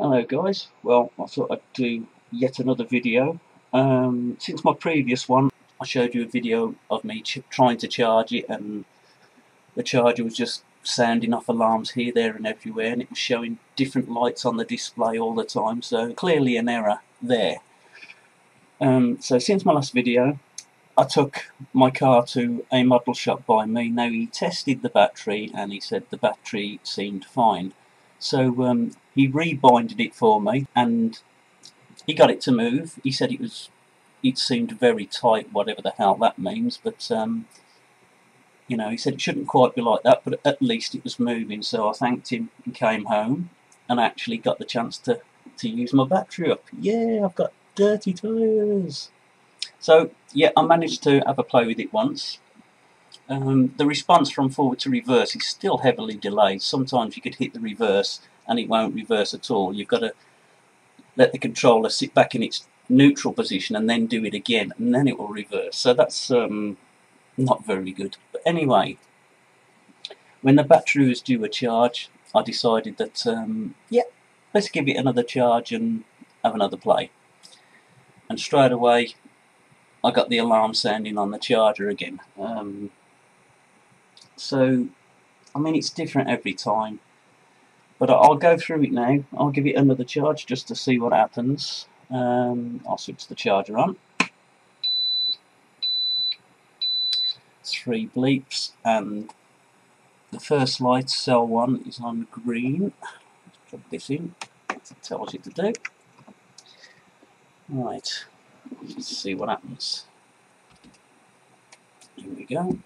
Hello guys, well I thought I'd do yet another video. Since my previous one I showed you a video of me trying to charge it, and the charger was just sounding off alarms here, there and everywhere, and it was showing different lights on the display all the time, so clearly an error there. So since my last video I took my car to a model shop by me. Now he tested the battery and he said the battery seemed fine. So he rebinded it for me and he got it to move. He said it seemed very tight, whatever the hell that means, but you know, he said it shouldn't quite be like that, but at least it was moving. So I thanked him and came home and actually got the chance to use my battery up. Yeah, I've got dirty tyres. So yeah, I managed to have a play with it once. The response from forward to reverse is still heavily delayed. Sometimes you could hit the reverse and it won't reverse at all. You've got to let the controller sit back in its neutral position and then do it again, and then it will reverse. So that's not very good. But anyway, when the battery was due a charge, I decided that yeah, let's give it another charge and have another play. And straight away I got the alarm sounding on the charger again. So, I mean, it's different every time, but I'll go through it now. I'll give it another charge just to see what happens. I'll switch the charger on. 3 bleeps, and the first light, cell 1, is on green. Let's plug this in, as it tells you to do. Right, let's see what happens. Here we go.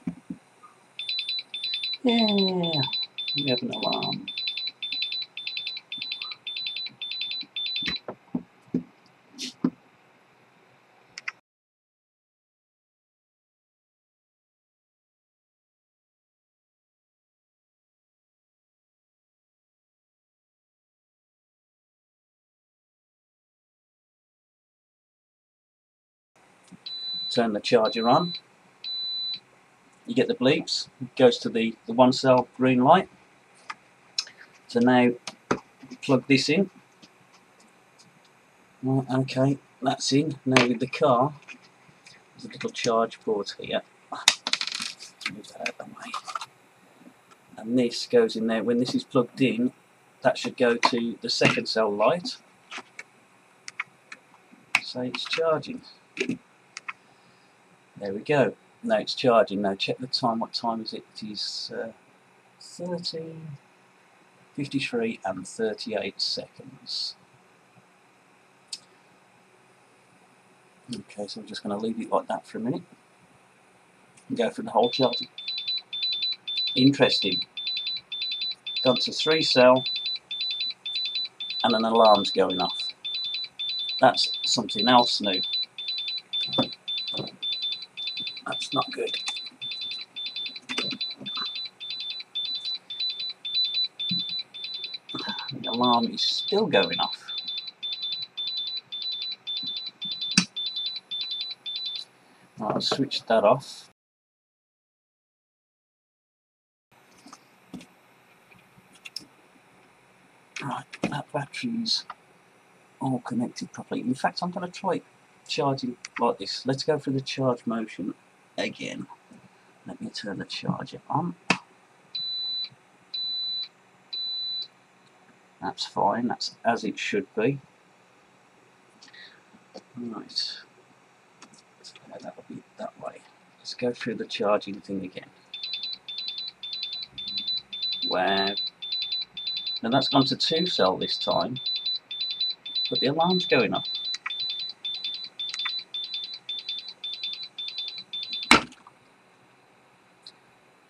Yeah, we have an alarm. Turn the charger on. You get the bleeps. It goes to the 1 cell green light. So now plug this in. Right, okay, that's in. Now with the car, there's a little charge port here. Move that out of the way. And this goes in there. When this is plugged in, that should go to the 2nd cell light. Say it's charging. There we go. Now it's charging. Now check the time. What time is it? It is 13:53 and 38 seconds. Okay, so I'm just going to leave it like that for a minute and go through the whole charging. Interesting. Gone to 3 cell and an alarm's going off. That's something else new. That's not good. The alarm is still going off. I'll switch that off. Right, that battery's all connected properly. In fact, I'm going to try charging like this. Let's go through the charge motion again. Let me turn the charger on. That's fine, that's as it should be. Right, that'll be that way. Let's go through the charging thing again. Wow. Now that's gone to 2 cell this time, but the alarm's going off.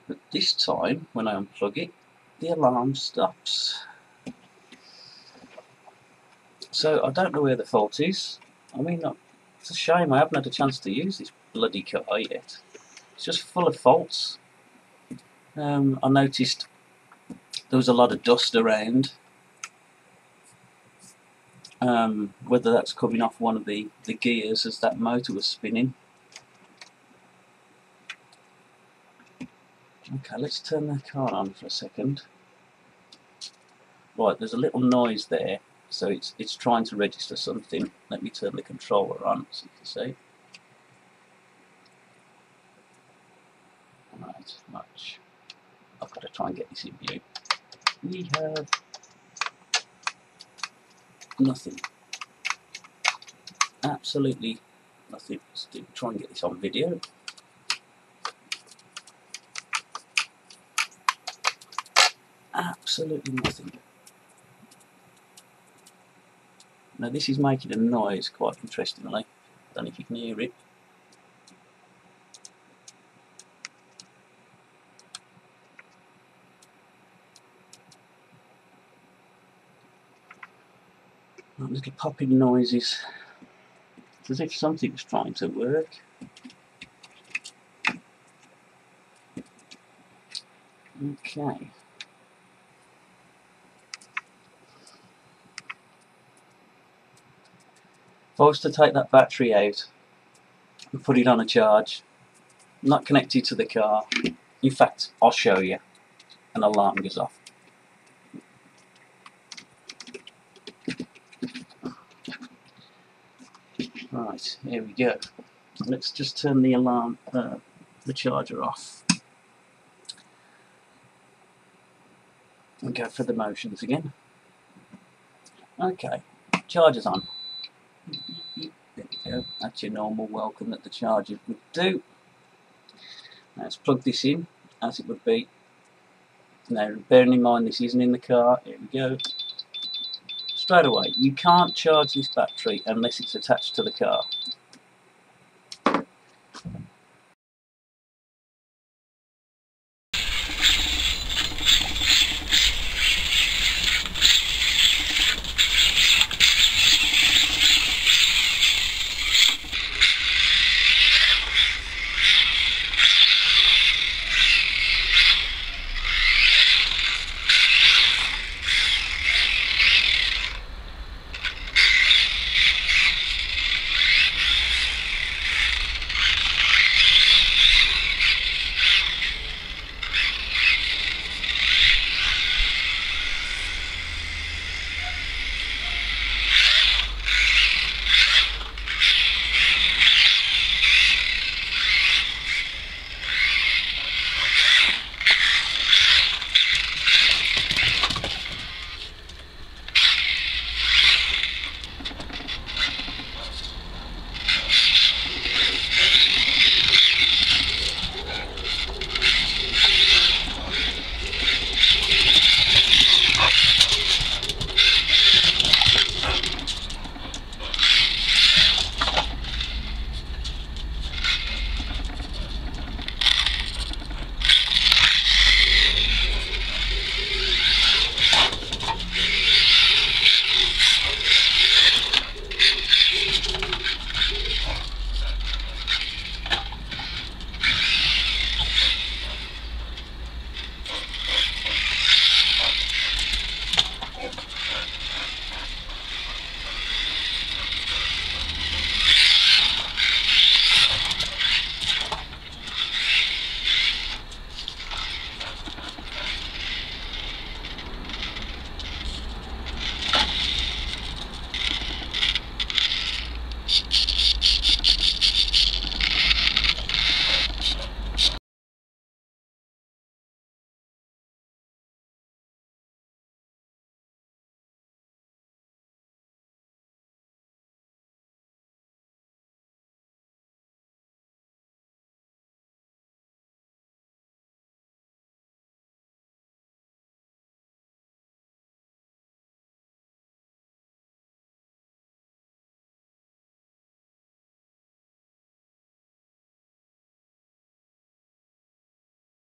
But this time, when I unplug it, the alarm stops. So I don't know where the fault is. I mean, it's a shame I haven't had a chance to use this bloody car yet. It's just full of faults. I noticed there was a lot of dust around. Whether that's coming off one of the gears as that motor was spinning. Okay, let's turn the car on for a second. Right, there's a little noise there. So it's trying to register something. Let me turn the controller on so you can see. Right, much. I've got to try and get this in view. We have nothing. Absolutely nothing. Let's try and get this on video. Absolutely nothing. Now this is making a noise quite interestingly. I don't know if you can hear it. Little popping noises. It's as if something's trying to work. Okay. If I was to take that battery out and put it on a charge, not connected to the car, in fact, I'll show you, an alarm goes off. Right, here we go. Let's just turn the alarm, the charger off. And go for the motions again. Okay, charger's on. There we go. That's your normal welcome that the charger would do. Now let's plug this in as it would be. Now, bearing in mind this isn't in the car. Here we go. Straight away, you can't charge this battery unless it's attached to the car.